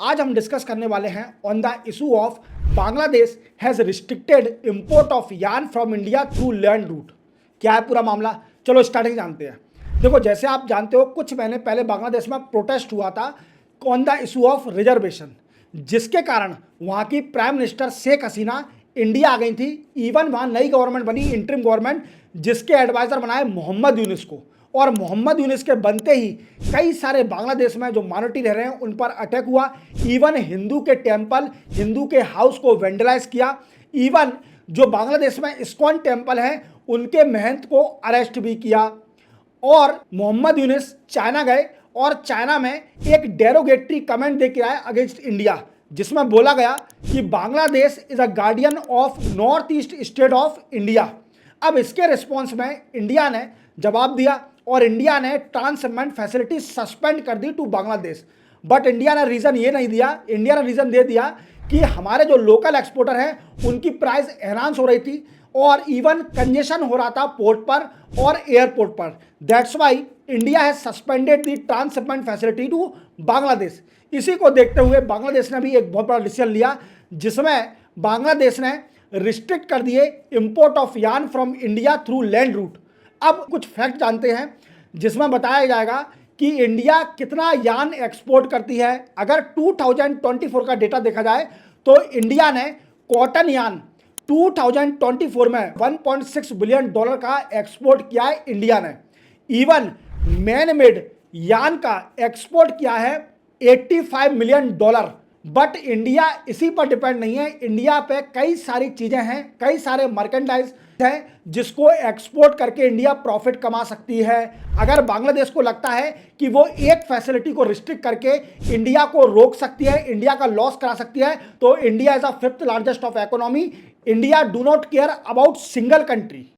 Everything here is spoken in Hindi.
आज हम डिस्कस करने वाले हैं on the issue of Bangladesh has restricted import of yarn from India through land route. क्या है पूरा मामला, चलो स्टार्टिंग जानते हैं। देखो, जैसे आप जानते हो कुछ महीने पहले बांग्लादेश में प्रोटेस्ट हुआ था on the issue of reservation, जिसके कारण वहाँ की prime minister Sheikh Hasina India आ गई थी। इवन वहाँ नई गवर्नमेंट बनी, इंटरिम गवर्नमेंट, जिसके एडवाइज़र बनाए मोहम्मद यूनिस को। और मोहम्मद यूनिस के बनते ही कई सारे बांग्लादेश में जो माइनॉरिटी रह रहे हैं उन पर अटैक हुआ। इवन हिंदू के टेम्पल, हिंदू के हाउस को वेंडलाइज किया। इवन जो बांग्लादेश में इस्कॉन टेम्पल है उनके महंत को अरेस्ट भी किया। और मोहम्मद यूनिस चाइना गए और चाइना में एक डेरोगेटरी कमेंट दे के आए अगेंस्ट इंडिया, जिसमें बोला गया कि Bangladesh is a guardian of north east state of India. अब इसके रिस्पॉन्स में इंडिया ने जवाब दिया और इंडिया ने ट्रांसशिपमेंट फैसिलिटी सस्पेंड कर दी टू बांग्लादेश। बट इंडिया ने रीज़न ये नहीं दिया, इंडिया ने रीज़न दे दिया कि हमारे जो लोकल एक्सपोर्टर हैं उनकी प्राइस एनहांस हो रही थी और इवन कंजेशन हो रहा था पोर्ट पर और एयरपोर्ट पर। That's why India has suspended the transshipment facility to Bangladesh. इसी को देखते हुए बांग्लादेश ने भी एक बहुत बड़ा डिसीजन लिया, जिसमें बांग्लादेश ने रिस्ट्रिक्ट कर दिए import of yarn from India through land route. अब कुछ फैक्ट जानते हैं जिसमें बताया जाएगा कि इंडिया कितना यार्न एक्सपोर्ट करती है। अगर 2024 का डेटा देखा जाए तो इंडिया ने कॉटन यार्न 2024 में $1.6 बिलियन का एक्सपोर्ट किया है इंडिया ने। इवन मैन मेड यार्न का एक्सपोर्ट किया है $85 मिलियन। बट इंडिया इसी पर डिपेंड नहीं है, इंडिया पे कई सारी चीज़ें हैं, कई सारे मर्केंटाइज हैं जिसको एक्सपोर्ट करके इंडिया प्रॉफिट कमा सकती है। अगर बांग्लादेश को लगता है कि वो एक फैसिलिटी को रिस्ट्रिक्ट करके इंडिया को रोक सकती है, इंडिया का लॉस करा सकती है, तो India is the 5th largest of economy. India do not care about single country.